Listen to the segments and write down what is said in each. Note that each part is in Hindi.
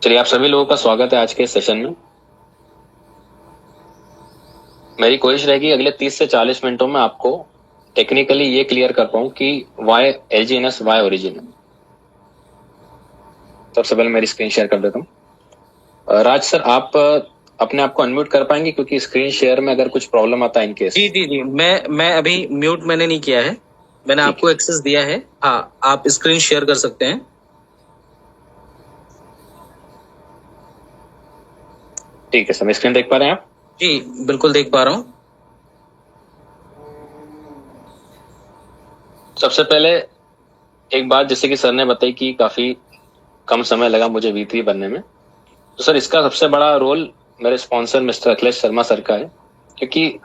चलिए, आप सभी लोगों का स्वागत है आज के सेशन में। मेरी कोशिश रहेगी अगले 30 से 40 मिनटों में आपको टेक्निकली ये क्लियर कर पाऊं कि वाई एलजीएनएस वाई ओरिजिन है। सबसे पहले मेरी स्क्रीन शेयर कर देता हूँ। राज सर, आप अपने आप को अनम्यूट कर पाएंगे, क्योंकि स्क्रीन शेयर में अगर कुछ प्रॉब्लम आता है इन केस। जी जी जी, मैं अभी म्यूट मैंने नहीं किया है, मैंने ठीक आपको एक्सेस दिया है। हाँ, आप स्क्रीन शेयर कर सकते हैं। ठीक है सर, स्क्रीन देख पा रहे हैं आप? जी बिल्कुल देख पा रहा हूँ। सबसे पहले एक बात, जैसे कि सर ने बताई कि काफी कम समय लगा मुझे V3 बनने में, तो सर इसका सबसे बड़ा रोल मेरे sponsor mister Akhilesh Sharma sir का है। क्योंकि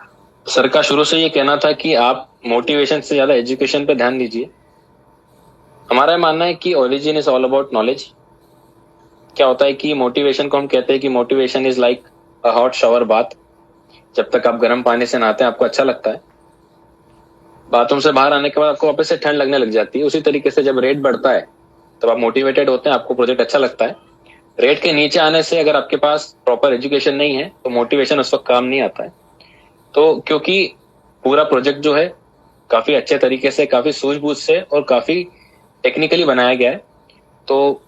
सर का शुरू से ये कहना था कि आप मोटिवेशन से ज्यादा एजुकेशन पे ध्यान दीजिए। हमारा मानना है कि origin is all about knowledge. क्या होता है कि मोटिवेशन को हम कहते हैं कि motivation is like a hot shower bath. जब तक आप गर्म पानी से नहाते हैं आपको अच्छा लगता है, बाथरूम से बाहर आने के बाद आपको वापस से ठंड लगने लग जाती है। उसी तरीके से जब रेट बढ़ता है तब आप मोटिवेटेड होते हैं, आपको प्रोजेक्ट अच्छा लगता है। रेट के नीचे आने से अगर आपके पास प्रॉपर एजुकेशन नहीं है तो मोटिवेशन उस वक्त काम नहीं आता है। तो क्योंकि पूरा प्रोजेक्ट जो है काफी अच्छे तरीके से, काफी सूझबूझ से और काफी टेक्निकली बनाया गया है, तो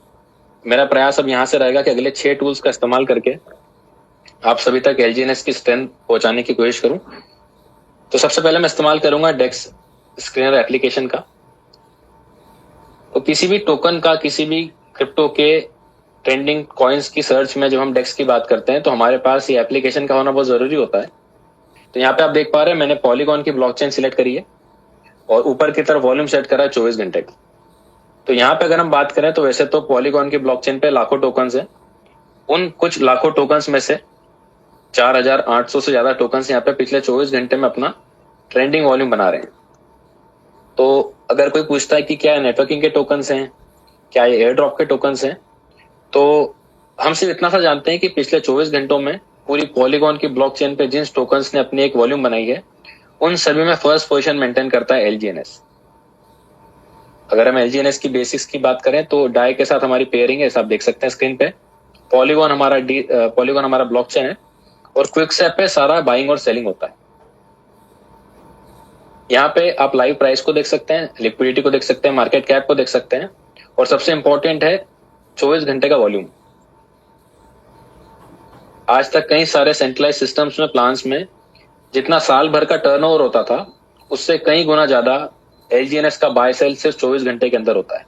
मेरा प्रयास अब यहाँ से रहेगा कि अगले 6 टूल्स का इस्तेमाल करके आप सभी तक एलजीएनएस की स्ट्रेंथ पहुंचाने की कोशिश करूं। तो सबसे पहले मैं इस्तेमाल करूंगा डेक्स स्क्रीनर एप्लीकेशन का। तो किसी भी टोकन का, किसी भी क्रिप्टो के ट्रेंडिंग कॉइन्स की सर्च में जब हम डेक्स की बात करते हैं तो हमारे पास ये एप्लीकेशन का होना बहुत जरूरी होता है। तो यहाँ पे आप देख पा रहे हैं मैंने पॉलीगॉन की ब्लॉकचेन सिलेक्ट करी है और ऊपर की तरफ वॉल्यूम सेट करा है 24 घंटे का। तो यहाँ पे अगर हम बात करें तो वैसे तो पॉलीगॉन की ब्लॉकचेन पे लाखों टोकन्स हैं। उन कुछ लाखों टोकन्स में से 4800 से ज्यादा टोकन्स यहाँ पे पिछले 24 घंटे में अपना ट्रेंडिंग वॉल्यूम बना रहे हैं। तो अगर कोई पूछता है कि क्या नेटवर्किंग के टोकन्स हैं, क्या ये एयर ड्रॉप के टोकन्स हैं, तो हम सिर्फ इतना सा जानते हैं कि पिछले 24 घंटों में पूरी पॉलीगॉन की ब्लॉकचेन पे जिन टोकन्स ने अपनी एक वॉल्यूम बनाई है उन सभी में फर्स्ट पोजीशन मेंटेन करता है एलजीएनएस। अगर हम एलजीएनएस की बेसिक्स की बात करें तो डाई के साथ हमारी पेयरिंग है, आप देख सकते हैं स्क्रीन पे। पॉलीगॉन हमारा ब्लॉकचेन है और क्विकसैप पे सारा बाइंग और सेलिंग होता है। यहाँ पे आप लाइव प्राइस को देख सकते हैं, लिक्विडिटी को देख सकते हैं, मार्केट कैप को देख सकते हैं और सबसे इंपॉर्टेंट है 24 घंटे का वॉल्यूम। आज तक कई सारे सेंट्रलाइज सिस्टम्स में, प्लान्स में जितना साल भर का टर्नओवर होता था उससे कई गुना ज्यादा एलजीएनएस का बाय सेल सिर्फ 24 घंटे के अंदर होता है।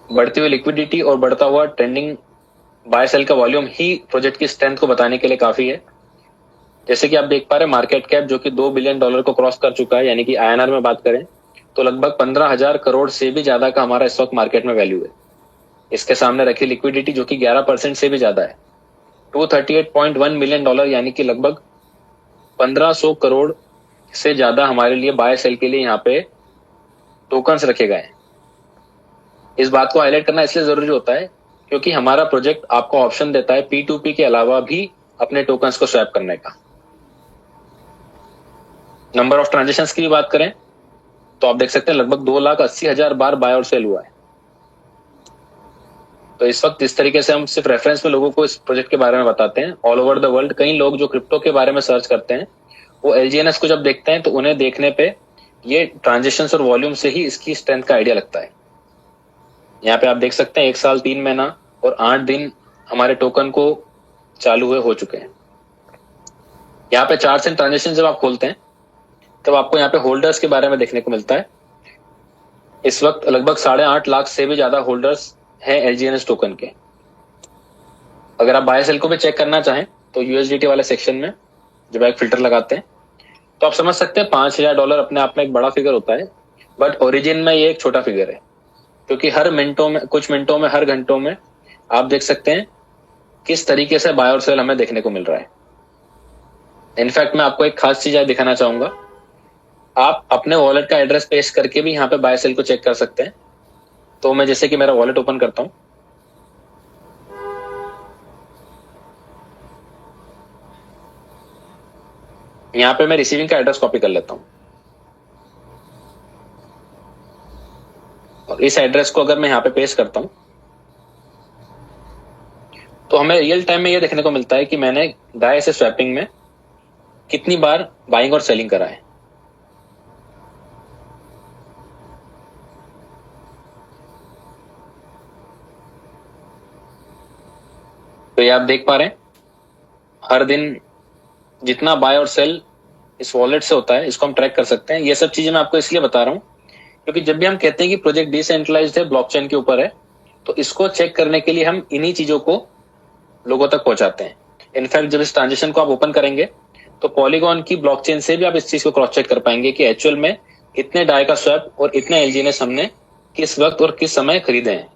बढ़ती हुई लिक्विडिटी और बढ़ता हुआ ट्रेंडिंग बाय सेल का वॉल्यूम ही प्रोजेक्ट की स्ट्रेंथ को बताने के लिए काफी है। जैसे कि आप देख पा रहे हैं मार्केट कैप जो कि $2 बिलियन को क्रॉस कर चुका है, यानी कि आईएनआर में बात करें तो लगभग 15,000 करोड़ से भी ज्यादा का हमारा स्टॉक मार्केट में वैल्यू है। इसके सामने रखी लिक्विडिटी जो कि 11% से भी ज्यादा है, $238.1 मिलियन, यानी कि लगभग 1500 करोड़ से ज्यादा हमारे लिए बाय सेल के लिए यहाँ पे टोकन्स रखे गए हैं। इस बात को हाईलाइट करना इसलिए जरूरी होता है क्योंकि हमारा प्रोजेक्ट आपको ऑप्शन देता है P2P के अलावा भी अपने टोकन्स को स्वैप करने का। नंबर ऑफ ट्रांजेक्शंस की बात करें तो आप देख सकते हैं लगभग 2,80,000 बार बाय और सेल हुआ है। तो इस वक्त इस तरीके से हम सिर्फ रेफरेंस में लोगों को इस प्रोजेक्ट के बारे में बताते हैं। ऑल ओवर द वर्ल्ड कई लोग जो क्रिप्टो के बारे में सर्च करते हैं वो एलजीएनएस को जब देखते हैं तो उन्हें देखने पे ये ट्रांजेक्शन और वॉल्यूम से ही इसकी स्ट्रेंथ का आइडिया लगता है। यहाँ पे आप देख सकते हैं 1 साल 3 महीना और 8 दिन हमारे टोकन को चालू हुए हो चुके हैं। यहाँ पे चार्ट्स एंड ट्रांजेक्शन जब आप खोलते हैं तब आपको यहाँ पे होल्डर्स के बारे में देखने को मिलता है। इस वक्त लगभग 8.5 लाख से भी ज्यादा होल्डर्स हैं एलजीएनएस टोकन के। अगर आप बाय सेल को भी चेक करना चाहें तो यूएसडीटी वाले सेक्शन में जब एक फिल्टर लगाते हैं तो आप समझ सकते हैं $5,000 अपने आप में एक बड़ा फिगर होता है, बट ओरिजिन में ये एक छोटा फिगर है क्योंकि हर मिनटों में, कुछ मिनटों में, हर घंटों में आप देख सकते हैं किस तरीके से बाय और सेल हमें देखने को मिल रहा है। इनफैक्ट मैं आपको एक खास चीज आज दिखाना चाहूंगा। आप अपने वॉलेट का एड्रेस पेस्ट करके भी यहाँ पे बाय सेल को चेक कर सकते हैं। तो मैं जैसे कि मेरा वॉलेट ओपन करता हूं, यहाँ पे मैं रिसीविंग का एड्रेस कॉपी कर लेता हूं और इस एड्रेस को अगर मैं यहाँ पे पेस्ट करता हूं तो हमें रियल टाइम में ये देखने को मिलता है कि मैंने डाई से स्वैपिंग में कितनी बार बाइंग और सेलिंग करा है। तो ये आप देख पा रहे हैं हर दिन जितना बाय और सेल इस वॉलेट से होता है, इसको हम ट्रैक कर सकते हैं। ये सब चीजें मैं आपको इसलिए बता रहा हूँ क्योंकि जब भी हम कहते हैं कि प्रोजेक्ट डिसेंट्रलाइज्ड है, ब्लॉकचेन के ऊपर है, तो इसको चेक करने के लिए हम इन्हीं चीजों को लोगों तक पहुंचाते हैं। इनफैक्ट जब इस ट्रांजेक्शन को आप ओपन करेंगे तो पॉलीगॉन की ब्लॉकचेन से भी आप इस चीज को क्रॉस चेक कर पाएंगे कि एक्चुअल में इतने डाई का स्वैप और इतने एलजीएनएस हमने किस वक्त और किस समय खरीदे हैं।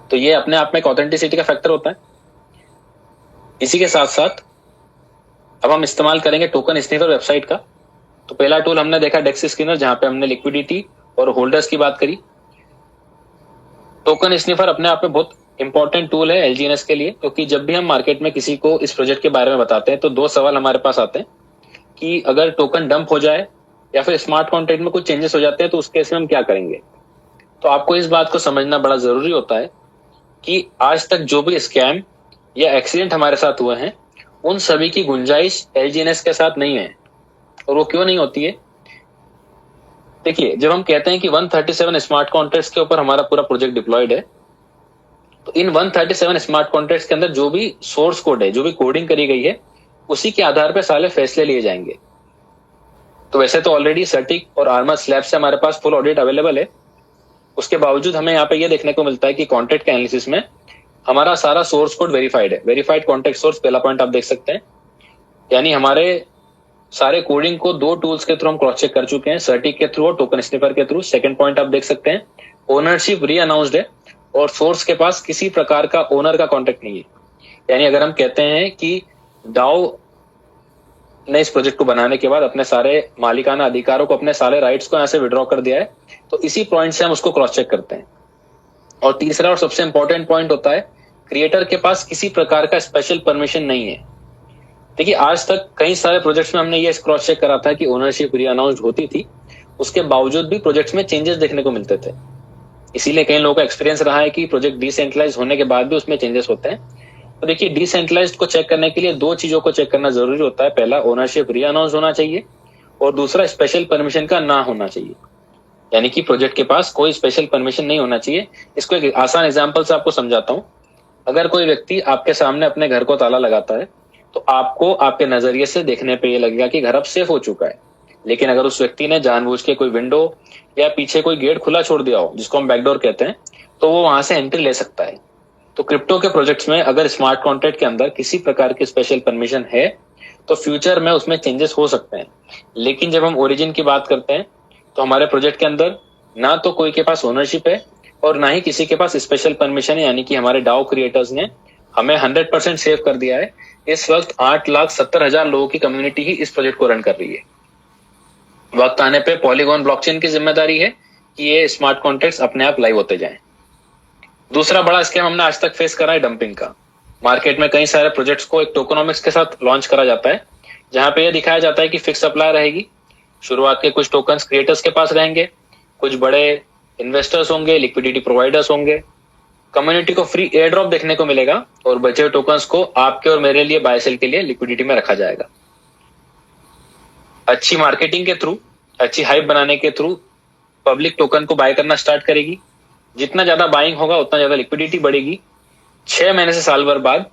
तो ये अपने आप में एक ऑथेंटिसिटी का फैक्टर होता है। इसी के साथ साथ अब हम इस्तेमाल करेंगे टोकन स्निफर वेबसाइट का। तो पहला टूल हमने देखा डेक्स स्कैनर, जहां पे हमने लिक्विडिटी और होल्डर्स की बात करी। टोकन स्निफर अपने आप में बहुत इंपॉर्टेंट टूल है एलजीएनएस के लिए, क्योंकि जब भी हम मार्केट में किसी को इस प्रोजेक्ट के बारे में बताते हैं तो दो सवाल हमारे पास आते हैं कि अगर टोकन डंप हो जाए या फिर स्मार्ट कॉन्ट्रैक्ट में कुछ चेंजेस हो जाते हैं तो उस केस में हम क्या करेंगे। तो आपको इस बात को समझना बड़ा जरूरी होता है कि आज तक जो भी स्कैम या एक्सीडेंट हमारे साथ हुए हैं उन सभी की गुंजाइश एलजीएनएस के साथ नहीं है। और वो क्यों नहीं होती है? देखिए, जब हम कहते हैं कि 137 स्मार्ट कॉन्ट्रैक्ट्स के ऊपर हमारा पूरा प्रोजेक्ट डिप्लॉयड है, तो इन 137 स्मार्ट कॉन्ट्रैक्ट्स के अंदर जो भी सोर्स कोड है, जो भी कोडिंग करी गई है, उसी के आधार पर सारे फैसले लिए जाएंगे। तो वैसे तो ऑलरेडी सर्टिक और आर्मर स्लैब से हमारे पास फुल ऑडिट अवेलेबल है। उसके बावजूद हमें यहाँ पे ये देखने को मिलता है कि कॉन्ट्रैक्ट के एनालिसिस में हमारा सारा सोर्स कोड वेरीफाइड है। वेरीफाइड कॉन्ट्रैक्ट सोर्स, पहला पॉइंट आप देख सकते हैं। यानी हमारे सारे कोडिंग को दो टूल्स के थ्रू हम क्रॉस चेक कर चुके हैं, सर्टिक के थ्रू और टोकन स्निफर के थ्रू। सेकंड पॉइंट आप देख सकते हैं, ओनरशिप री अनाउंस्ड है और सोर्स के पास किसी प्रकार का ओनर का कॉन्ट्रैक्ट नहीं है। यानी अगर हम कहते हैं कि डाओ ने इस प्रोजेक्ट को बनाने के बाद अपने सारे मालिकाना अधिकारों को, अपने सारे राइट्स को यहाँ से विड्रॉ कर दिया है, तो इसी पॉइंट से हम उसको क्रॉस चेक करते हैं। और तीसरा और सबसे इंपॉर्टेंट पॉइंट होता है, क्रिएटर के पास किसी प्रकार का स्पेशल परमिशन नहीं है। देखिए, आज तक कई सारे प्रोजेक्ट्स में हमने ये क्रॉस चेक करा था कि ओनरशिप री अनाउंस्ड होती थी, उसके बावजूद भी प्रोजेक्ट्स में चेंजेस देखने को मिलते थे। इसीलिए कई लोगों का एक्सपीरियंस रहा है कि प्रोजेक्ट डिसेंट्रलाइज होने के बाद भी उसमें चेंजेस होते हैं। तो देखिए, डिसेंट्रलाइज्ड को चेक करने के लिए दो चीजों को चेक करना जरूरी होता है। पहला, ओनरशिप री अनाउंस होना चाहिए और दूसरा, स्पेशल परमिशन का ना होना चाहिए। यानी कि प्रोजेक्ट के पास कोई स्पेशल परमिशन नहीं होना चाहिए। इसको एक आसान एग्जांपल से आपको समझाता हूं। अगर कोई व्यक्ति आपके सामने अपने घर को ताला लगाता है तो आपको आपके नजरिए से देखने पे ये लगेगा कि घर अब सेफ हो चुका है। लेकिन अगर उस व्यक्ति ने जानबूझ के कोई विंडो या पीछे कोई गेट खुला छोड़ दिया हो, जिसको हम बैकडोर कहते हैं, तो वो वहां से एंट्री ले सकता है। तो क्रिप्टो के प्रोजेक्ट्स में अगर स्मार्ट कॉन्ट्रैक्ट के अंदर किसी प्रकार की स्पेशल परमिशन है तो फ्यूचर में उसमें चेंजेस हो सकते हैं। लेकिन जब हम ओरिजिन की बात करते हैं तो हमारे प्रोजेक्ट के अंदर ना तो कोई के पास ओनरशिप है और ना ही किसी के पास स्पेशल परमिशन है। यानी कि हमारे डाओ क्रिएटर्स ने हमें 100% सेव कर दिया है। इस वक्त 8,70,000 लोगों की कम्युनिटी ही इस प्रोजेक्ट को रन कर रही है। वक्त आने पे पॉलीगॉन ब्लॉकचेन की जिम्मेदारी है कि ये स्मार्ट कॉन्ट्रैक्ट्स अपने आप लाइव होते जाएं। दूसरा बड़ा स्कैम हमने आज तक फेस करा है डंपिंग का। मार्केट में कई सारे प्रोजेक्ट्स को एक टोकनोमिक्स के साथ लॉन्च करा जाता है, जहां पे ये दिखाया जाता है कि फिक्स सप्लाई रहेगी। शुरुआत के कुछ टोकन्स क्रिएटर्स के पास रहेंगे, कुछ बड़े इन्वेस्टर्स होंगे, लिक्विडिटी प्रोवाइडर्स होंगे, कम्युनिटी को फ्री एयर ड्रॉप देखने को मिलेगा और बचे हुए टोकन्स को आपके और मेरे लिए बाय सेल के लिए लिक्विडिटी में रखा जाएगा। अच्छी मार्केटिंग के थ्रू, अच्छी हाइप बनाने के थ्रू पब्लिक टोकन को बाय करना स्टार्ट करेगी। जितना ज्यादा बाइंग होगा उतना ज्यादा लिक्विडिटी बढ़ेगी। 6 महीने से साल भर बाद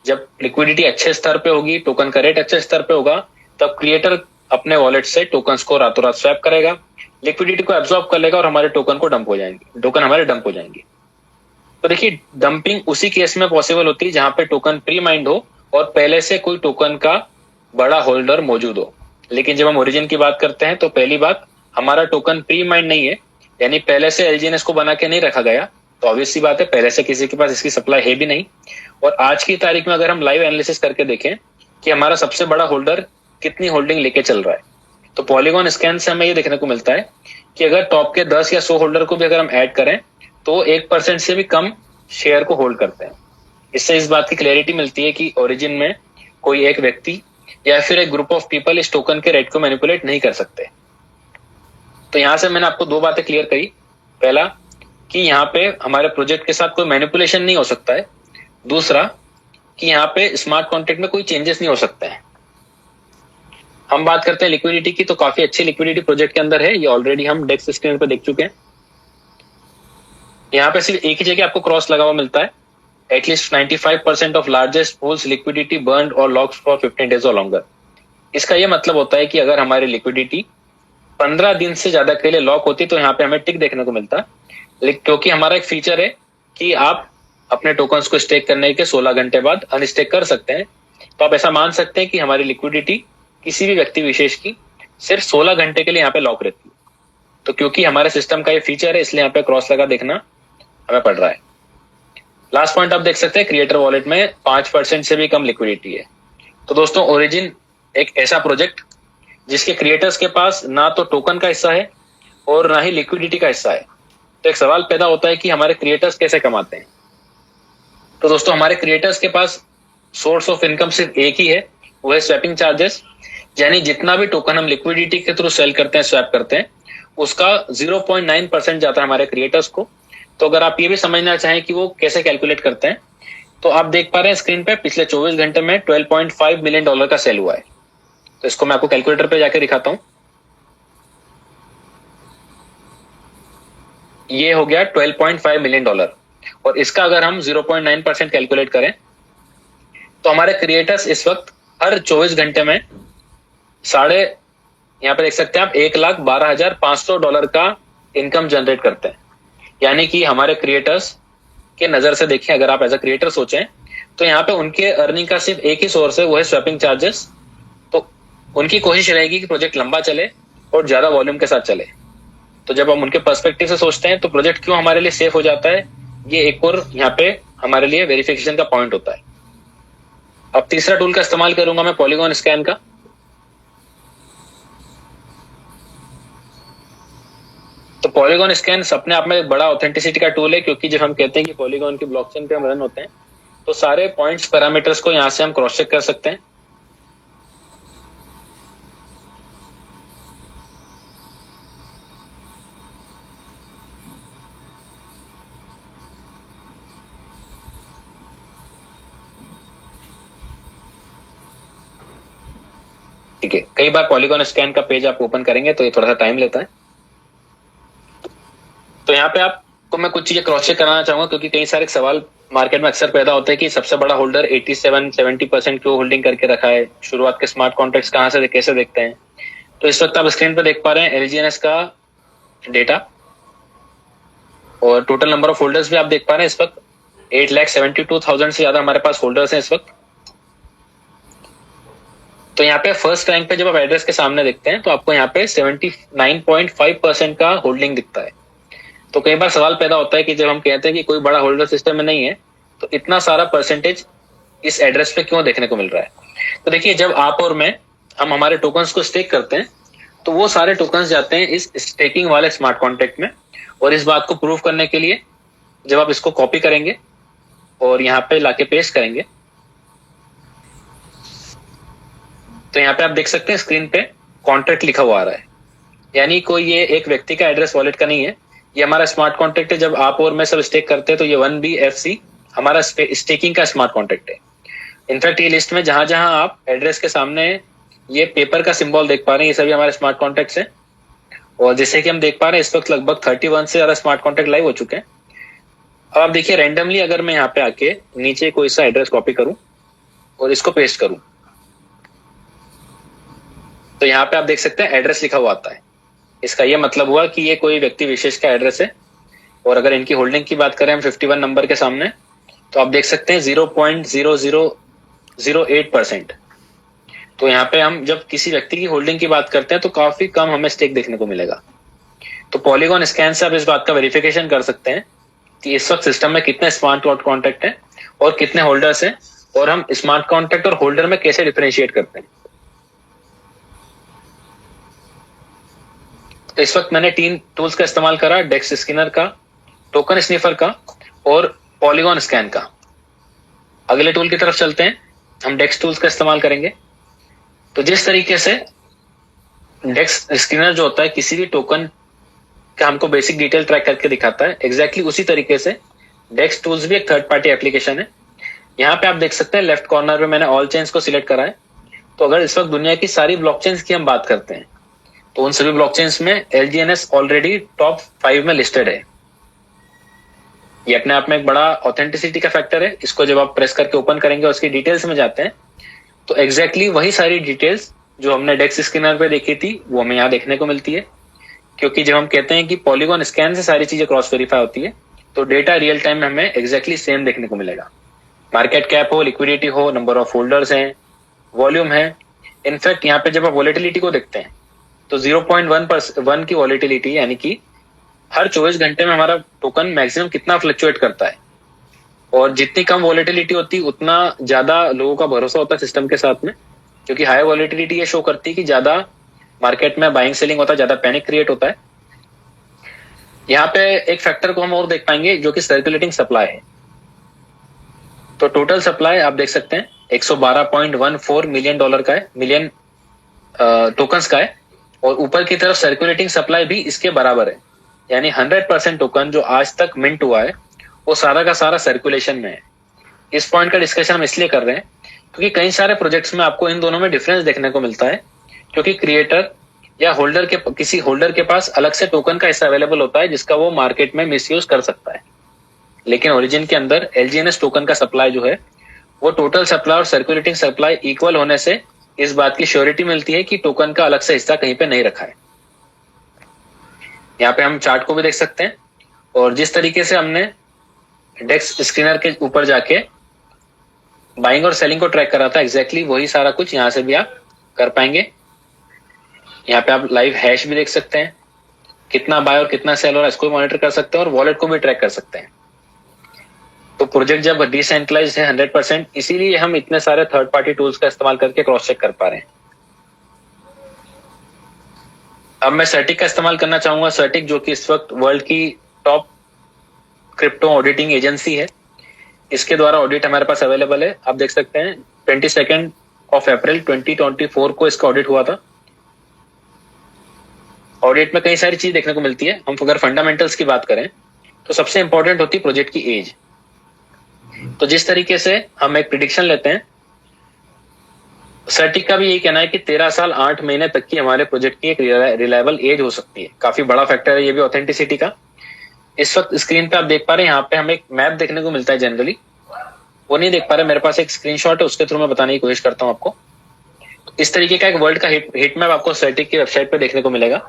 जब लिक्विडिटी अच्छे स्तर पे होगी, टोकन का रेट अच्छे स्तर पे होगा, तब क्रिएटर अपने वॉलेट से टोकन्स को रातों रात स्वैप करेगा, लिक्विडिटी को एब्जॉर्ब कर लेगा और हमारे टोकन को डंप हो जाएंगे, टोकन हमारे डंप हो जाएंगे। तो देखिए, डंपिंग उसी केस में पॉसिबल होती है जहां पे टोकन प्री माइंड हो और पहले से कोई टोकन का बड़ा होल्डर मौजूद हो। लेकिन जब हम ओरिजिन की बात करते हैं तो पहली बात, हमारा टोकन प्री माइंड नहीं है, यानी पहले से एलजीएनएस को बना के नहीं रखा गया। तो ऑब्वियस सी बात है, पहले से किसी के पास इसकी सप्लाई है भी नहीं। और आज की तारीख में अगर हम लाइव एनालिसिस करके देखें कि हमारा सबसे बड़ा होल्डर कितनी होल्डिंग लेके चल रहा है, तो पॉलीगॉन स्कैन से हमें ये देखने को मिलता है कि अगर टॉप के 10 या 100 होल्डर को भी अगर हम ऐड करें तो 1% से भी कम शेयर को होल्ड करते हैं। इससे इस बात की क्लैरिटी मिलती है कि ओरिजिन में कोई एक व्यक्ति या फिर एक ग्रुप ऑफ पीपल इस टोकन के रेट को मैनिपुलेट नहीं कर सकते। तो यहां से मैंने आपको दो बातें क्लियर करी। पहला, कि यहाँ पे हमारे प्रोजेक्ट के साथ कोई मैनिपुलेशन नहीं हो सकता है। दूसरा कि यहाँ पे स्मार्ट कॉन्ट्रैक्ट में कोई चेंजेस नहीं हो सकता है। हम बात करते हैं लिक्विडिटी की, तो काफी अच्छी लिक्विडिटी प्रोजेक्ट के अंदर है। ये ऑलरेडी हम डेस्क स्क्रीन पे देख चुके हैं। यहाँ पे सिर्फ एक ही जगह आपको क्रॉस लगा हुआ मिलता है, at least 95% of largest pools liquidity burn और लॉक्ड फॉर 15 डेज और लॉन्गर। इसका यह मतलब होता है कि अगर हमारी लिक्विडिटी 15 दिन से ज्यादा के लिए लॉक होती तो यहाँ पे हमें टिक देखने को मिलता, क्योंकि हमारा एक फीचर है कि आप अपने टोकन्स को स्टेक करने के 16 घंटे बाद अनस्टेक कर सकते हैं। तो आप ऐसा मान सकते हैं कि हमारी लिक्विडिटी किसी भी व्यक्ति विशेष की सिर्फ 16 घंटे के लिए यहाँ पे लॉक रहती है। तो क्योंकि हमारे सिस्टम का ये फीचर है, इसलिए यहाँ पे क्रॉस लगा देखना हमें पड़ रहा है। लास्ट पॉइंट आप देख सकते हैं, क्रिएटर वॉलेट में 5% से भी कम लिक्विडिटी है। तो दोस्तों, ओरिजिन एक ऐसा प्रोजेक्ट जिसके क्रिएटर्स के पास ना तो टोकन का हिस्सा है और ना ही लिक्विडिटी का हिस्सा है। तो एक सवाल पैदा होता है कि हमारे क्रिएटर्स कैसे कमाते हैं। तो दोस्तों, हमारे क्रिएटर्स के पास सोर्स ऑफ इनकम सिर्फ एक ही है, वो है स्वैपिंग चार्जेस। यानी जितना भी टोकन हम लिक्विडिटी के थ्रू सेल करते हैं, स्वैप करते हैं, उसका 0.9% जाता है हमारे क्रिएटर्स को। तो अगर आप ये भी समझना चाहें कि वो कैसे कैलकुलेट करते हैं, तो आप देख पा रहे हैं स्क्रीन पे पिछले 24 घंटे में $12.5 मिलियन का सेल हुआ है। तो इसको मैं आपको कैलकुलेटर पे जाकर दिखाता हूं। ये हो गया $12.5 मिलियन, और इसका अगर हम 0.9% कैलकुलेट करें तो हमारे क्रिएटर्स इस वक्त हर 24 घंटे में यहाँ पे देख सकते हैं आप $1,12,500 का इनकम जनरेट करते हैं। यानी कि हमारे क्रिएटर्स के नजर से देखें, अगर आप एज अ क्रिएटर सोचें, तो यहाँ पे उनके अर्निंग का सिर्फ एक ही सोर्स है, वो है स्वैपिंग चार्जेस। तो उनकी कोशिश रहेगी कि प्रोजेक्ट लंबा चले और ज्यादा वॉल्यूम के साथ चले। तो जब हम उनके पर्सपेक्टिव से सोचते हैं तो प्रोजेक्ट क्यों हमारे लिए सेफ हो जाता है, ये एक और यहाँ पे हमारे लिए वेरिफिकेशन का पॉइंट होता है। अब तीसरा टूल का इस्तेमाल करूंगा मैं, पॉलीगॉन स्कैन का। तो पॉलीगॉन स्कैन अपने आप में एक बड़ा ऑथेंटिसिटी का टूल है, क्योंकि जब हम कहते हैं कि पॉलीगॉन की ब्लॉकचेन पे हम रन होते हैं, तो सारे पॉइंट्स पैरामीटर्स को यहां से हम क्रॉस चेक कर सकते हैं। ठीक है, कई बार पॉलीगॉन स्कैन का पेज आप ओपन करेंगे तो ये थोड़ा सा टाइम लेता है। तो यहाँ पे आपको मैं कुछ चीजें क्रॉस चेक कराना चाहूंगा, क्योंकि कई सारे सवाल मार्केट में अक्सर पैदा होते हैं कि सबसे बड़ा होल्डर 87-70% क्यों होल्डिंग करके रखा है, शुरुआत के स्मार्ट कॉन्ट्रैक्ट्स कहां से कैसे देखते हैं। तो इस वक्त आप स्क्रीन पर देख पा रहे हैं एलजीएनएस का डेटा, और टोटल नंबर ऑफ होल्डर्स भी आप देख पा रहे हैं। इस वक्त 8,72,000 से ज्यादा हमारे पास होल्डर्स हैं इस वक्त। तो यहाँ पे फर्स्ट रैंक पे जब आप एड्रेस के सामने देखते हैं तो आपको यहाँ पे 79.5% का होल्डिंग दिखता है। तो कई बार सवाल पैदा होता है कि जब हम कहते हैं कि कोई बड़ा होल्डर सिस्टम में नहीं है, तो इतना सारा परसेंटेज इस एड्रेस पे क्यों देखने को मिल रहा है। तो देखिए, जब आप और मैं हम हमारे टोकन्स को स्टेक करते हैं, तो वो सारे टोकन्स जाते हैं इस स्टेकिंग वाले स्मार्ट कॉन्ट्रैक्ट में। और इस बात को प्रूव करने के लिए जब आप इसको कॉपी करेंगे और यहाँ पे लाके पेस्ट करेंगे, तो यहाँ पे आप देख सकते हैं स्क्रीन पे कॉन्ट्रैक्ट लिखा हुआ आ रहा है। यानी कोई ये एक व्यक्ति का एड्रेस वॉलेट का नहीं है, ये हमारा स्मार्ट कॉन्ट्रैक्ट है। जब आप और मैं सब स्टेक करते हैं तो ये 1BFC हमारा स्टेकिंग का स्मार्ट कॉन्ट्रैक्ट है। इनफैक्ट ये लिस्ट में जहां जहां आप एड्रेस के सामने ये पेपर का सिंबल देख पा रहे हैं, ये सभी हमारे स्मार्ट कॉन्ट्रैक्ट्स हैं। और जैसे कि हम देख पा रहे हैं इस वक्त लगभग 31 से ज्यादा स्मार्ट कॉन्ट्रैक्ट लाइव हो चुके हैं। अब आप देखिए, रैंडमली अगर मैं यहाँ पे आके नीचे कोई सा एड्रेस कॉपी करूं और इसको पेस्ट करूं, तो यहाँ पे आप देख सकते हैं एड्रेस लिखा हुआ आता है। इसका ये मतलब हुआ कि ये कोई व्यक्ति विशेष का एड्रेस है। और अगर इनकी होल्डिंग की बात करें हम 51 नंबर के सामने, तो आप देख सकते हैं 0.0008%। तो यहाँ पे हम जब किसी व्यक्ति की होल्डिंग की बात करते हैं तो काफी कम हमें स्टेक देखने को मिलेगा। तो पॉलीगॉन स्कैन से आप इस बात का वेरिफिकेशन कर सकते हैं कि इस वक्त सिस्टम में कितने स्मार्ट कॉन्ट्रैक्ट हैं और कितने होल्डर्स हैं, और हम स्मार्ट कॉन्ट्रैक्ट और होल्डर में कैसे डिफरेंशिएट करते हैं। तो इस वक्त मैंने 3 टूल्स का इस्तेमाल करा, डेक्स स्कैनर का, टोकन स्निफर का और पॉलीगॉन स्कैन का। अगले टूल की तरफ चलते हैं, हम डेक्स टूल्स का इस्तेमाल करेंगे। तो जिस तरीके से डेक्स स्कैनर जो होता है किसी भी टोकन का हमको बेसिक डिटेल ट्रैक करके दिखाता है। एग्जैक्टली उसी तरीके से डेक्स टूल्स भी एक थर्ड पार्टी एप्लीकेशन है। यहाँ पे आप देख सकते हैं लेफ्ट कॉर्नर में मैंने ऑल चेन्स को सिलेक्ट करा है। तो अगर इस वक्त दुनिया की सारी ब्लॉकचेन्स की हम बात करते हैं तो उन सभी ब्लॉकचेन्स में एलजीएनएस ऑलरेडी टॉप 5 में लिस्टेड है। ये अपने आप में एक बड़ा ऑथेंटिसिटी का फैक्टर है। इसको जब आप प्रेस करके ओपन करेंगे और उसकी डिटेल्स में जाते हैं तो एग्जैक्टली वही सारी डिटेल्स जो हमने डेक्स स्कैनर पे देखी थी वो हमें यहाँ देखने को मिलती है। क्योंकि जब हम कहते हैं कि पॉलीगॉन स्कैन से सारी चीजें क्रॉस वेरीफाई होती है तो डेटा रियल टाइम में हमें एग्जैक्टली सेम देखने को मिलेगा। मार्केट कैप हो, लिक्विडिटी हो, नंबर ऑफ होल्डर्स हैं, वॉल्यूम है। इनफैक्ट यहाँ पे जब आप वॉलेटिलिटी को देखते हैं तो 0.1 की वॉलेटिलिटी यानी कि हर 24 घंटे में हमारा टोकन मैक्सिमम कितना फ्लक्चुएट करता है। और जितनी कम वॉलेटिलिटी होती उतना ज्यादा लोगों का भरोसा होता है सिस्टम के साथ में, क्योंकि हाई वॉलेटिलिटी ये शो करती है कि ज्यादा मार्केट में बाइंग सेलिंग होता है, ज्यादा पैनिक क्रिएट होता है। यहाँ पे एक फैक्टर को हम और देख पाएंगे जो कि सर्कुलेटिंग सप्लाई है। तो टोटल सप्लाई आप देख सकते हैं 112.14 मिलियन डॉलर का है, मिलियन टोकन्स का है। और ऊपर की तरफ सर्कुलेटिंग सप्लाई भी इसके बराबर है, यानी 100% टोकन जो आज तक मिंट हुआ है वो सारा का सारा सर्कुलेशन में है। इस पॉइंट का डिस्कशन हम इसलिए कर रहे हैं क्योंकि कई सारे प्रोजेक्ट्स में आपको इन दोनों में डिफरेंस देखने को मिलता है, क्योंकि क्रिएटर या होल्डर के किसी होल्डर के पास अलग से टोकन का हिस्सा अवेलेबल होता है जिसका वो मार्केट में मिसयूज कर सकता है। लेकिन ओरिजिन के अंदर एलजीएनएस टोकन का सप्लाई जो है वो टोटल सप्लाई और सर्कुलेटिंग सप्लाई इक्वल होने से इस बात की श्योरिटी मिलती है कि टोकन का अलग से हिस्सा कहीं पे नहीं रखा है। यहाँ पे हम चार्ट को भी देख सकते हैं और जिस तरीके से हमने डेक्स स्क्रीनर के ऊपर जाके बाइंग और सेलिंग को ट्रैक करा था एग्जैक्टली वही सारा कुछ यहाँ से भी आप कर पाएंगे। यहाँ पे आप लाइव हैश भी देख सकते हैं, कितना बाय और कितना सेल हो रहा है इसको भी मॉनिटर कर सकते हैं और वॉलेट को भी ट्रैक कर सकते हैं। तो प्रोजेक्ट जब डिसेंट्रलाइज्ड है 100%, इसीलिए हम इतने सारे थर्ड पार्टी टूल्स का इस्तेमाल करके क्रॉस चेक कर पा रहे हैं। अब मैं सर्टिक का इस्तेमाल करना चाहूंगा। सर्टिक जो कि इस वक्त वर्ल्ड की टॉप क्रिप्टो ऑडिटिंग एजेंसी है, इसके द्वारा ऑडिट हमारे पास अवेलेबल है। आप देख सकते हैं 22 अप्रैल 2024 को इसका ऑडिट हुआ था। ऑडिट में कई सारी चीज देखने को मिलती है। हम अगर फंडामेंटल्स की बात करें तो सबसे इंपॉर्टेंट होती है प्रोजेक्ट की एज। तो जिस तरीके से हम एक प्रिडिक्शन लेते हैं, सर्टिक का भी यही कहना है कि 13 साल 8 महीने तक की हमारे प्रोजेक्ट की एक रिलायबल एज हो सकती है। काफी बड़ा फैक्टर है ये भी ऑथेंटिसिटी का। इस वक्त स्क्रीन पे आप देख पा रहे हैं, यहाँ पे हमें एक मैप देखने को मिलता है। जनरली वो नहीं देख पा रहे, मेरे पास एक स्क्रीनशॉट है, उसके थ्रू मैं बताने की कोशिश करता हूँ आपको। इस तरीके का एक वर्ल्ड का हिट मैप आपको सर्टिक की वेबसाइट पे देखने को मिलेगा।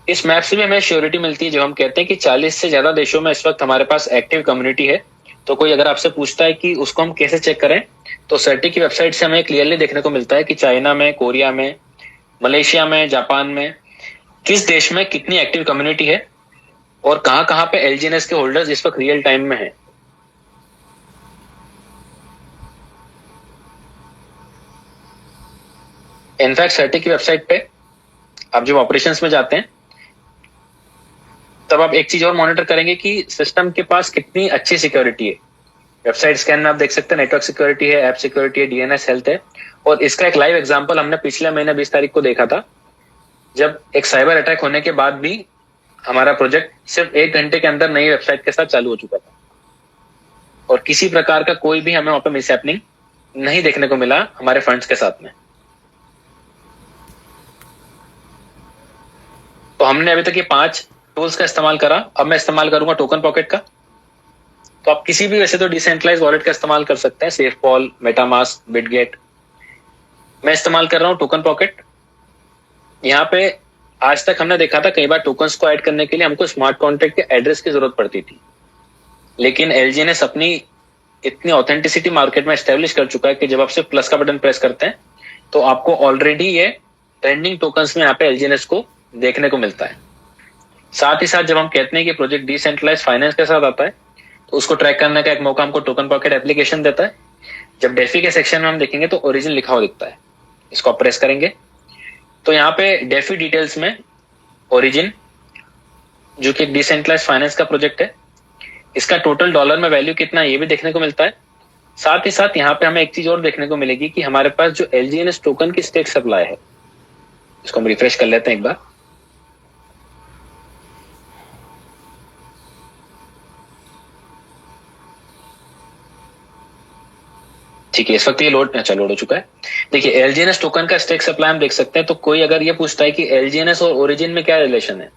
इस मैप से भी हमें श्योरिटी मिलती है जब हम कहते हैं कि 40 से ज्यादा देशों में इस वक्त हमारे पास एक्टिव कम्युनिटी है। तो कोई अगर आपसे पूछता है कि उसको हम कैसे चेक करें, तो सर्टिक की वेबसाइट से हमें क्लियरली देखने को मिलता है कि चाइना में, कोरिया में, मलेशिया में, जापान में किस देश में कितनी एक्टिव कम्युनिटी है और कहां कहां पे एलजीएनएस के होल्डर्स इस वक्त रियल टाइम में है। इनफैक्ट सर्टिक की वेबसाइट पे आप जब ऑपरेशंस में जाते हैं तब आप एक चीज और मॉनिटर करेंगे कि सिस्टम के पास कितनी अच्छी सिक्योरिटी है। वेबसाइट स्कैन में आप देख सकते हैं नेटवर्क सिक्योरिटी है, ऐप सिक्योरिटी है, डीएनएस हेल्थ है। और इसका एक लाइव एग्जांपल हमने पिछले महीने 20 तारीख को देखा था, जब एक साइबर अटैक होने के बाद भी हमारा प्रोजेक्ट सिर्फ 1 घंटे के अंदर नई वेबसाइट के साथ चालू हो चुका था और किसी प्रकार का कोई भी हमें वहां पे मिसहैपनिंग नहीं देखने को मिला हमारे फंड्स के साथ में। तो हमने अभी तक ये 5 टूल्स का इस्तेमाल करा। अब मैं इस्तेमाल करूंगा टोकन पॉकेट का। तो आप किसी भी वैसे तो डिसेंट्रलाइज वॉलेट का इस्तेमाल कर सकते हैं, सेफपॉल, मेटामास्क, बिटगेट। मैं इस्तेमाल कर रहा हूं टोकन पॉकेट। यहाँ पे आज तक हमने देखा था कई बार टोकन्स को ऐड करने के लिए हमको स्मार्ट कॉन्ट्रैक्ट के एड्रेस की जरूरत पड़ती थी, लेकिन एलजीएनएस अपनी इतनी ऑथेंटिसिटी मार्केट में एस्टेब्लिश कर चुका है कि जब आप सिर्फ प्लस का बटन प्रेस करते हैं तो आपको ऑलरेडी ये ट्रेंडिंग टोकन्स में यहाँ पे एलजीएनएस को देखने को मिलता है। साथ ही साथ जब हम कहते हैं कि प्रोजेक्ट डिसेंट्रलाइज फाइनेंस के साथ आता है तो उसको ट्रैक करने का एक मौका हमको टोकन पॉकेट एप्लीकेशन देता है। जब डेफी के सेक्शन में हम देखेंगे तो ओरिजिन लिखा हुआ दिखता है, इसको आप प्रेस करेंगे तो यहाँ पे डेफी डिटेल्स में ओरिजिन जो कि डिसेंट्रलाइज फाइनेंस का प्रोजेक्ट है, इसका टोटल डॉलर में वैल्यू कितना है ये भी देखने को मिलता है। साथ ही साथ यहाँ पे हमें एक चीज और देखने को मिलेगी कि हमारे पास जो एलजीएनएस टोकन की स्टेट सप्लाई है, इसको हम रिफ्रेश कर लेते हैं एक बार। ठीक है, इस वक्त ये लोड हो चुका है। देखिए एलजीएनएस टोकन का स्टेक सप्लाई हम देख सकते हैं। तो कोई अगर ये पूछता है कि एलजीएनएस और ओरिजिन में क्या रिलेशन है,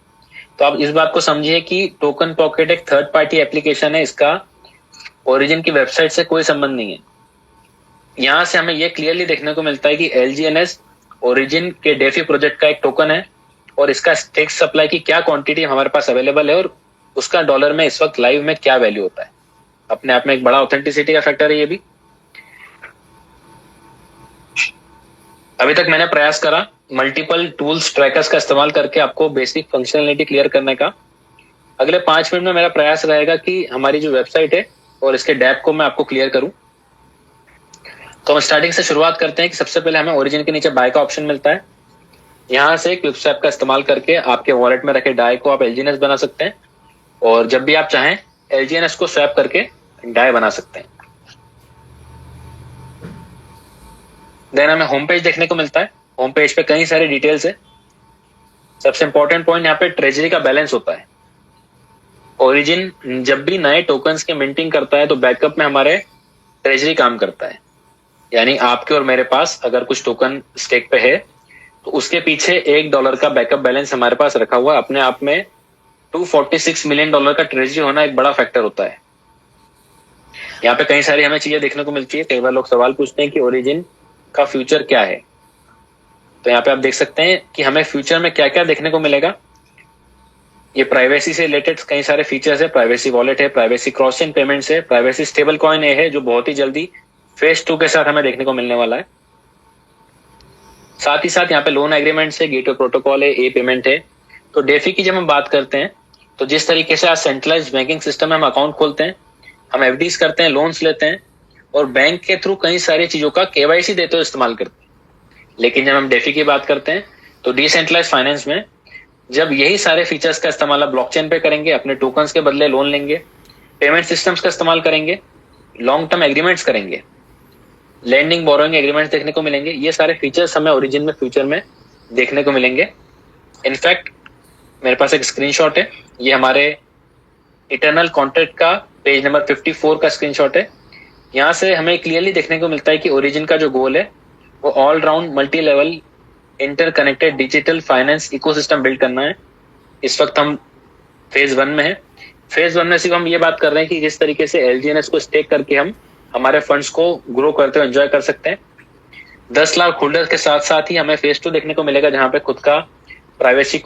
तो आप इस बात को समझिए कि टोकन पॉकेट एक थर्ड पार्टी एप्लीकेशन है, इसका ओरिजिन की वेबसाइट से कोई संबंध नहीं है। यहां से हमें यह क्लियरली देखने को मिलता है कि एलजीएनएस ओरिजिन के डेफी प्रोजेक्ट का एक टोकन है और इसका स्टेक सप्लाई की क्या क्वांटिटी हमारे पास अवेलेबल है और उसका डॉलर में इस वक्त लाइव में क्या वैल्यू होता है। अपने आप में एक बड़ा ऑथेंटिसिटी का फैक्टर है ये भी। अभी तक मैंने प्रयास करा मल्टीपल टूल्स ट्रैकर्स का इस्तेमाल करके आपको बेसिक फंक्शनलिटी क्लियर करने का। अगले 5 मिनट में मेरा प्रयास रहेगा कि हमारी जो वेबसाइट है और इसके डैप को मैं आपको क्लियर करूं। तो हम स्टार्टिंग से शुरुआत करते हैं कि सबसे पहले हमें ओरिजिन के नीचे बाय का ऑप्शन मिलता है। यहां से क्विक स्वैप का इस्तेमाल करके आपके वॉलेट में रखे डाई को आप एलजीएनएस बना सकते हैं और जब भी आप चाहें एलजीएनएस को स्वैप करके डाई बना सकते हैं। देन हमें होम पेज देखने को मिलता है। होम पेज पे कई सारी डिटेल्स है। सबसे इंपॉर्टेंट पॉइंट यहाँ पे ट्रेजरी का बैलेंस होता है। ओरिजिन जब भी नए टोकन्स के मिंटिंग करता है तो बैकअप में हमारे ट्रेजरी काम करता है। यानी आपके और मेरे पास अगर कुछ टोकन स्टेक पे है तो उसके पीछे $1 का बैकअप बैलेंस हमारे पास रखा हुआ। अपने आप में $246 मिलियन का ट्रेजरी होना एक बड़ा फैक्टर होता है। यहाँ पे कई सारी हमें चीजें देखने को मिलती है। कई बार लोग सवाल पूछते हैं कि ओरिजिन का फ्यूचर क्या है। तो यहाँ पे आप देख सकते हैं कि हमें फ्यूचर में क्या क्या देखने को मिलेगा। ये प्राइवेसी से रिलेटेड कई सारे फीचर्स है। प्राइवेसी वॉलेट है, प्राइवेसी क्रॉस चेन पेमेंट्स है, प्राइवेसी स्टेबल कॉइन है जो बहुत ही जल्दी फेज 2 के साथ हमें देखने को मिलने वाला है। साथ ही साथ यहाँ पे लोन एग्रीमेंट है, गेटवे प्रोटोकॉल है, ए पेमेंट है। तो डेफी की जब हम बात करते हैं तो जिस तरीके से आज सेंट्रलाइज्ड बैंकिंग सिस्टम में हम अकाउंट खोलते हैं, हम एफडीज करते हैं, लोन्स लेते हैं और बैंक के थ्रू कई सारी चीजों का केवाईसी देते हुए इस्तेमाल करते हैं। लेकिन जब हम डेफी की बात करते हैं तो डिसेंट्रलाइज्ड फाइनेंस में जब यही सारे फीचर्स का इस्तेमाल आप ब्लॉकचेन पे करेंगे, अपने टोकन्स के बदले लोन लेंगे, पेमेंट सिस्टम्स का इस्तेमाल करेंगे, लॉन्ग टर्म एग्रीमेंट्स करेंगे, लैंडिंग बोरोइंग एग्रीमेंट्स देखने को मिलेंगे। ये सारे फीचर्स हमें ओरिजिन में फ्यूचर में देखने को मिलेंगे। इनफैक्ट मेरे पास एक स्क्रीनशॉट है। ये हमारे इटर्नल कॉन्ट्रैक्ट का पेज नंबर 54 का स्क्रीनशॉट है। यहाँ से हमें क्लियरली देखने को मिलता है कि ओरिजिन का जो गोल है वो all round multi level interconnected digital finance ecosystem build करना है। इस वक्त हम फेज 1 में है। फेज 1 में सिर्फ हम ये बात कर रहे हैं कि किस तरीके से एलजीएनएस को स्टेक करके हम हमारे फंड्स को ग्रो करते हुए एंजॉय कर सकते हैं। 10 लाख होल्डर्स के साथ साथ ही हमें फेज 2 देखने को मिलेगा जहां पे खुद का प्राइवेसी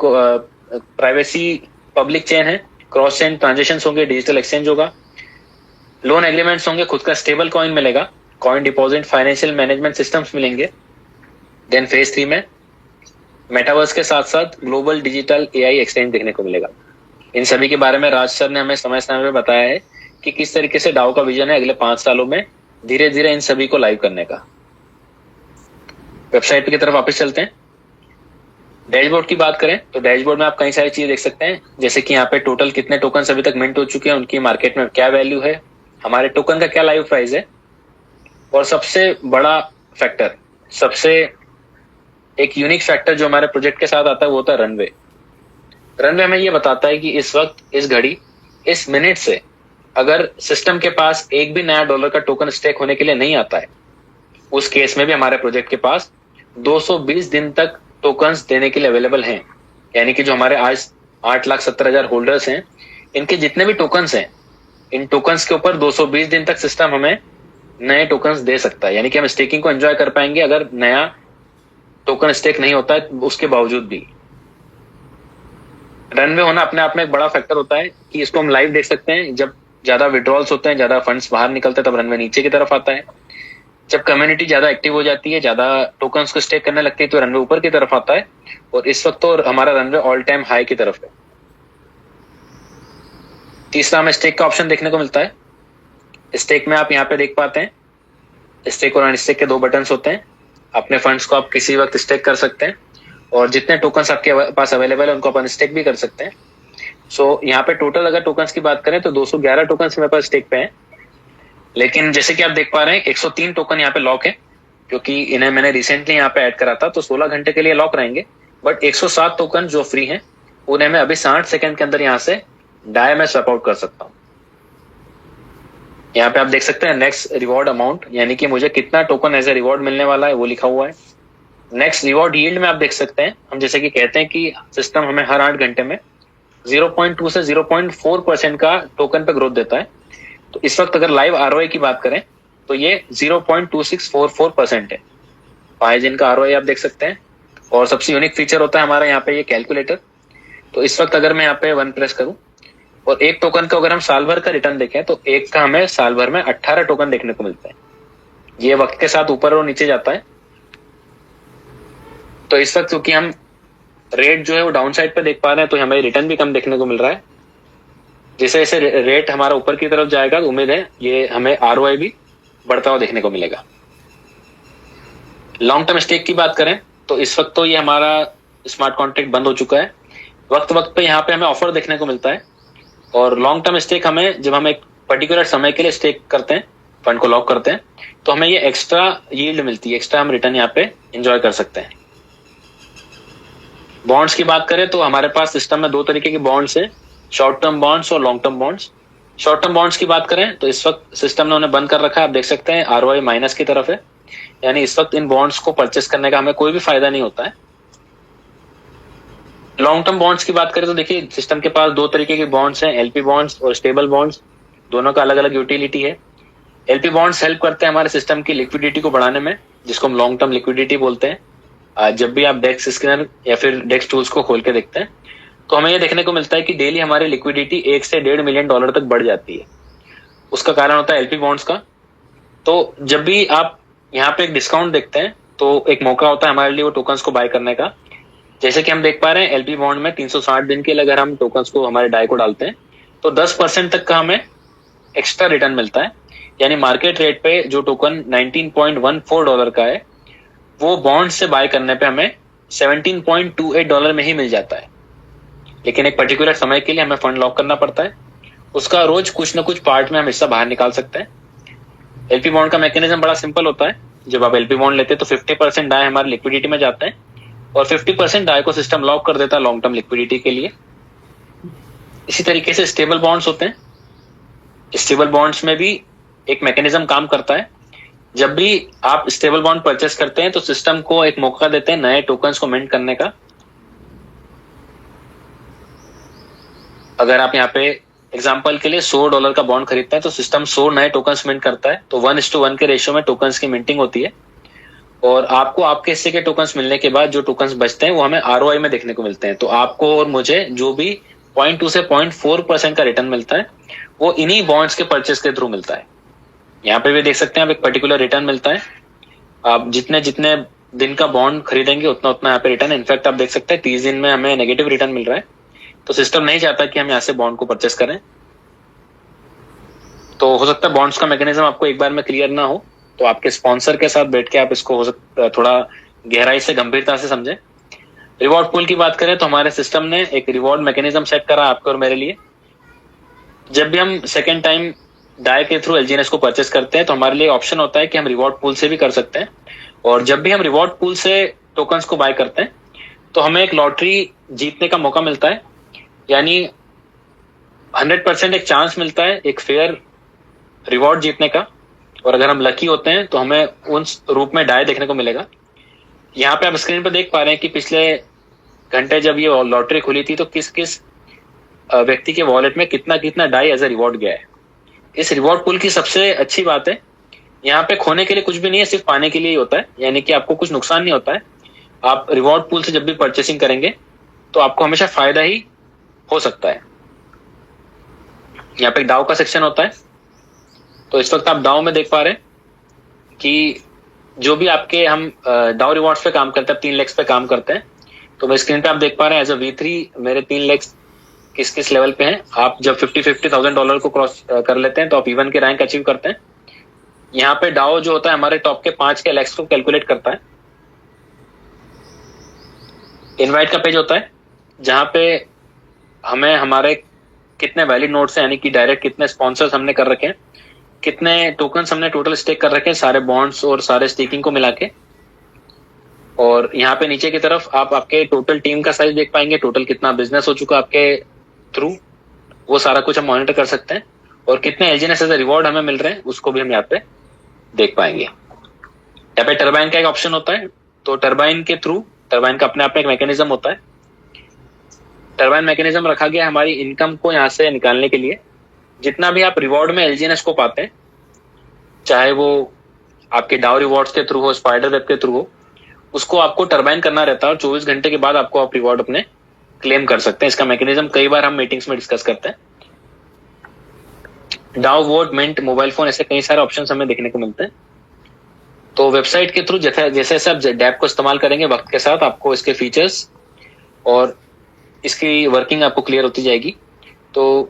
पब्लिक चेन है, क्रॉस चेन ट्रांजेक्शन होंगे, डिजिटल एक्सचेंज होगा, लोन एग्रीमेंट्स होंगे, खुद का स्टेबल कॉइन मिलेगा, coin deposit financial management systems मिलेंगे। देन फेज 3 में मेटावर्स के साथ साथ ग्लोबल डिजिटल एआई एक्सचेंज देखने को मिलेगा। इन सभी के बारे में राज सर ने हमें समय समय पे बताया है कि किस तरीके से डाउ का विजन है अगले 5 सालों में धीरे धीरे इन सभी को लाइव करने का। वेबसाइट की तरफ वापस चलते हैं। डैशबोर्ड की बात करें तो डैशबोर्ड में आप कई सारी चीजें देख सकते हैं, जैसे कि यहाँ पे टोटल कितने टोकन अभी तक मिंट हो चुके हैं, उनकी मार्केट में क्या वैल्यू है, हमारे टोकन का क्या लाइव प्राइस है और सबसे बड़ा फैक्टर, सबसे एक यूनिक फैक्टर जो हमारे प्रोजेक्ट के साथ आता है वो होता है रनवे। रनवे हमें ये बताता है कि इस वक्त, इस घड़ी, इस मिनट से अगर सिस्टम के पास एक भी नया डॉलर का टोकन स्टेक होने के लिए नहीं आता है, उस केस में भी हमारे प्रोजेक्ट के पास 220 दिन तक टोकन्स देने के लिए अवेलेबल हैं। यानी कि जो हमारे आज 8,70,000 होल्डर्स हैं, इनके जितने भी टोकन्स हैं, इन टोकन्स के ऊपर 220 दिन तक सिस्टम हमें नए टोकन्स दे सकता है। यानी कि हम स्टेकिंग को एंजॉय कर पाएंगे अगर नया टोकन स्टेक नहीं होता है उसके बावजूद भी। रनवे होना अपने आप में एक बड़ा फैक्टर होता है कि इसको हम लाइव देख सकते हैं। जब ज्यादा विड्रॉल्स होते हैं, ज्यादा फंड्स बाहर निकलते हैं, तब रनवे नीचे की तरफ आता है। जब कम्युनिटी ज्यादा एक्टिव हो जाती है, ज्यादा टोकन्स को स्टेक करने लगती है, तो रनवे ऊपर की तरफ आता है। और इस वक्त तो हमारा रनवे ऑल टाइम हाई की तरफ है। तीसरा हमें स्टेक का ऑप्शन देखने को मिलता है। स्टेक में आप यहाँ पे देख पाते हैं, स्टेक और अनस्टेक के 2 बटन्स होते हैं। अपने फंड्स को आप किसी वक्त स्टेक कर सकते हैं और जितने टोकन्स आपके पास अवेलेबल है उनको आप अनस्टेक भी कर सकते हैं। सो यहाँ पे टोटल अगर टोकन्स की बात करें तो 211 टोकन्स मेरे पास स्टेक पे हैं। लेकिन जैसे कि आप देख पा रहे हैं 103 टोकन यहाँ पे लॉक है, क्योंकि इन्हें मैंने रिसेंटली यहाँ पे ऐड करा था, तो 16 घंटे के लिए लॉक रहेंगे। बट 107 टोकन जो फ्री हैं उन्हें मैं अभी 60 सेकंड के अंदर यहाँ से डाई में स्वैप आउट कर सकता हूँ। यहाँ पे आप देख सकते हैं नेक्स्ट रिवॉर्ड अमाउंट, यानी कि मुझे कितना टोकन एज ए रिवॉर्ड मिलने वाला है वो लिखा हुआ है। नेक्स्ट रिवॉर्ड यील्ड में आप देख सकते हैं, हम जैसे कि कहते हैं कि सिस्टम हमें हर 8 घंटे में 0.2 से 0.4% का टोकन पे ग्रोथ देता है। तो इस वक्त अगर लाइव आरओआई की बात करें तो ये 0.2644% है। 5 दिन का आरओआई आप देख सकते हैं। और सबसे यूनिक फीचर होता है हमारा यहाँ पे ये कैलकुलेटर। तो इस वक्त अगर मैं यहाँ पे 1 प्रेस करूं और एक टोकन का अगर हम साल भर का रिटर्न देखें तो एक का हमें साल भर में 18 टोकन देखने को मिलता है। ये वक्त के साथ ऊपर और नीचे जाता है। तो इस वक्त क्योंकि हम रेट जो है वो डाउन साइड पे देख पा रहे हैं तो हमें रिटर्न भी कम देखने को मिल रहा है। जैसे जैसे रेट हमारा ऊपर की तरफ जाएगा तो उम्मीद है ये हमें आरओआई भी बढ़ता हुआ देखने को मिलेगा। लॉन्ग टर्म स्टेक की बात करें तो इस वक्त तो ये हमारा स्मार्ट कॉन्ट्रैक्ट बंद हो चुका है। वक्त वक्त पे यहाँ पे हमें ऑफर देखने को मिलता है। और लॉन्ग टर्म स्टेक हमें जब हम एक पर्टिकुलर समय के लिए स्टेक करते हैं, फंड को लॉक करते हैं, तो हमें ये एक्स्ट्रा यील्ड मिलती है, एक्स्ट्रा हम रिटर्न यहाँ पे एंजॉय कर सकते हैं। बॉन्ड्स की बात करें तो हमारे पास सिस्टम में 2 तरीके के बॉन्ड्स है, शॉर्ट टर्म बॉन्ड्स और long term bonds. Short term bonds की बात करें तो इस वक्त सिस्टम ने उन्हें बंद कर रखा है। आप देख सकते हैं आरओआई माइनस की तरफ है, यानी इस वक्त इन बॉन्ड्स को परचेस करने का हमें कोई भी फायदा नहीं होता है। लॉन्ग टर्म बॉन्ड्स की बात करें तो देखिए सिस्टम के पास 2 तरीके के बॉन्ड्स हैं, एलपी बॉन्ड्स और स्टेबल बॉन्ड्स। दोनों का अलग अलग यूटिलिटी है। एलपी बॉन्ड्स हेल्प करते हैं हमारे सिस्टम की लिक्विडिटी को बढ़ाने में, जिसको हम लॉन्ग टर्म लिक्विडिटी बोलते हैं। जब भी आप डेक्स स्कैनर या फिर डेक्स टूल्स को खोल के देखते हैं तो हमें ये देखने को मिलता है कि डेली हमारी लिक्विडिटी 1 से $1.5 मिलियन तक बढ़ जाती है। उसका कारण होता है एलपी बॉन्ड्स का। तो जब भी आप यहाँ पे एक डिस्काउंट देखते हैं तो एक मौका होता है हमारे लिए वो टोकन्स को बाय करने का। जैसे कि हम देख पा रहे हैं एलपी बॉन्ड में 360 दिन के लिए अगर हम टोकन्स को हमारे डाई को डालते हैं तो 10% तक का हमें एक्स्ट्रा रिटर्न मिलता है। यानी मार्केट रेट पे जो टोकन $19.14 का है वो बॉन्ड से बाय करने पे हमें $17.28 में ही मिल जाता है। लेकिन एक पर्टिकुलर समय के लिए हमें फंड लॉक करना पड़ता है। उसका रोज कुछ ना कुछ पार्ट में हम हिस्सा बाहर निकाल सकते हैं। एलपी बॉन्ड का मैकेनिज्म बड़ा सिंपल होता है। जब आप एलपी बॉन्ड लेते हैं तो 50% डाई हमारे लिक्विडिटी में जाते हैं और 50% डाई को सिस्टम लॉक कर देता है लॉन्ग टर्म लिक्विडिटी के लिए। इसी तरीके से स्टेबल बॉन्ड्स होते हैं। स्टेबल बॉन्ड्स में भी एक मैकेनिज्म काम करता है। जब भी आप स्टेबल बॉन्ड परचेस करते हैं तो सिस्टम को एक मौका देते हैं नए टोकन्स को मिंट करने का। अगर आप यहाँ पे एग्जांपल के लिए $100 का बॉन्ड खरीदते हैं तो सिस्टम 100 नए टोकन्स मिंट करता है। तो 1:1 के रेशियो में टोकन्स की मिंटिंग होती है और आपको आपके हिस्से के टोकन्स मिलने के बाद जो टोकन्स बचते हैं वो हमें आरओआई में देखने को मिलते हैं। तो आपको और मुझे जो भी 0.2 से 0.4% का रिटर्न मिलता है वो इन्हीं बॉन्ड्स के परचेस के थ्रू मिलता है। यहाँ पे भी देख सकते हैं आप एक पर्टिकुलर रिटर्न मिलता है। आप जितने जितने दिन का बॉन्ड खरीदेंगे उतना उतना यहाँ पे रिटर्न। इनफैक्ट आप देख सकते हैं 30 दिन में हमें नेगेटिव रिटर्न मिल रहा है। तो सिस्टम नहीं चाहता कि हम यहाँ से बॉन्ड को परचेस करें। तो हो सकता है बॉन्ड्स का मैकेनिज्म आपको एक बार में क्लियर ना हो, तो आपके स्पॉन्सर के साथ बैठ के आप इसको हो सकता थोड़ा गहराई से गंभीरता से समझें। रिवॉर्ड पूल की बात करें तो हमारे सिस्टम ने एक रिवॉर्ड मैकेनिज्म सेट करा आपके और मेरे लिए। जब भी हम सेकेंड टाइम डाई के थ्रू एलजीएनएस को परचेस करते हैं तो हमारे लिए ऑप्शन होता है कि हम रिवॉर्ड पूल से भी कर सकते हैं। और जब भी हम रिवॉर्ड पूल से टोकन्स को बाय करते हैं तो हमें एक लॉटरी जीतने का मौका मिलता है। यानी 100% एक चांस मिलता है एक फेयर रिवॉर्ड जीतने का। और अगर हम लकी होते हैं तो हमें उस रूप में डाई देखने को मिलेगा। यहाँ पे आप स्क्रीन पर देख पा रहे हैं कि पिछले घंटे जब ये लॉटरी खुली थी तो किस किस व्यक्ति के वॉलेट में कितना कितना डाई एज ए रिवॉर्ड गया है। इस रिवॉर्ड पूल की सबसे अच्छी बात है यहाँ पे खोने के लिए कुछ भी नहीं है, सिर्फ पाने के लिए ही होता है। यानी कि आपको कुछ नुकसान नहीं होता है। आप रिवॉर्ड पूल से जब भी परचेसिंग करेंगे तो आपको हमेशा फायदा ही हो सकता है। यहाँ पे डाउ का सेक्शन होता है। तो इस वक्त आप डाउ में देख पा रहे हैं कि जो भी आपके हम डाउ रिवॉर्ड्स पे काम करते हैं, 3 लेग्स पे काम करते हैं। तो मैं स्क्रीन पे आप देख पा रहे हैं एज अ V3 मेरे 3 लेग्स किस किस लेवल पे हैं। आप जब $50,000 को क्रॉस कर लेते हैं तो आप इवन के रैंक अचीव करते हैं। यहाँ पे डाउ जो होता है हमारे टॉप के 5 के लेग्स को कैलकुलेट करता है। इनवाइट का पेज होता है जहां पे हमें हमारे कितने वैलिड नोट्स हैं, यानी कि डायरेक्ट कितने स्पॉन्सर्स हमने कर रखे हैं, कितने टोकन्स हमने टोटल स्टेक कर रखे हैं सारे बॉन्ड्स और सारे स्टेकिंग को मिला के। और यहाँ पे नीचे की तरफ आप आपके टोटल टीम का साइज देख पाएंगे, टोटल कितना बिजनेस हो चुका आपके थ्रू, वो सारा कुछ हम मॉनिटर कर सकते हैं। और कितने एलजीएनएस एज रिवॉर्ड हमें मिल रहे हैं उसको भी हम यहाँ पे देख पाएंगे। यहाँ पे टरबाइन का एक ऑप्शन होता है, तो टरबाइन के थ्रू, टरबाइन का अपने आप में एक मैकेनिज्म होता है। टरबाइन मैकेनिज्म रखा गया है हमारी इनकम को यहाँ से निकालने के लिए। जितना भी आप रिवॉर्ड में एलजीएनएस को पाते हैं, चाहे वो आपके डाउ रिवॉर्ड्स के थ्रू हो, स्पाइडर वेब के थ्रू हो, उसको आपको टरबाइन करना रहता है और 24 घंटे के बाद आपको आप रिवॉर्ड अपने क्लेम कर सकते हैं। इसका मैकेनिज्म कई बार हम मीटिंग्स में डिस्कस करते हैं। डाउ, वोट, मिंट, मोबाइल फोन, ऐसे कई सारे ऑप्शन हमें देखने को मिलते हैं। तो वेबसाइट के थ्रू जैसे जैसे आप डैप को इस्तेमाल करेंगे वक्त के साथ, आपको इसके फीचर्स और इसकी वर्किंग आपको क्लियर होती जाएगी। तो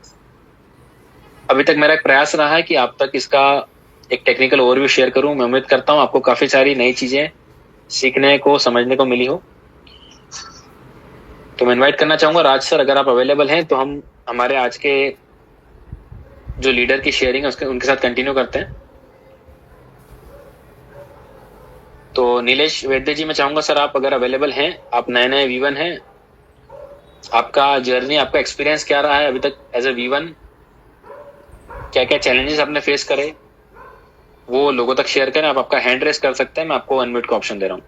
अभी तक मेरा एक प्रयास रहा है कि आप तक इसका एक टेक्निकल ओवरव्यू शेयर करूं। मैं उम्मीद करता हूं आपको काफी सारी नई चीजें सीखने को, समझने को मिली हो। तो मैं इनवाइट करना चाहूंगा राज सर, अगर आप अवेलेबल हैं तो हम हमारे आज के जो लीडर की शेयरिंग है उनके साथ कंटिन्यू करते हैं। तो नीलेश वैद्य जी, मैं चाहूंगा सर आप अगर अवेलेबल हैं, आप नए V1 हैं, आपका जर्नी, आपका एक्सपीरियंस क्या रहा है अभी तक एज ए V1, क्या क्या चैलेंजेस आपने फेस करे, वो लोगों तक शेयर करें। आप आपका हैंड रेस कर सकते हैं, मैं आपको अनम्यूट का ऑप्शन दे रहा हूँ।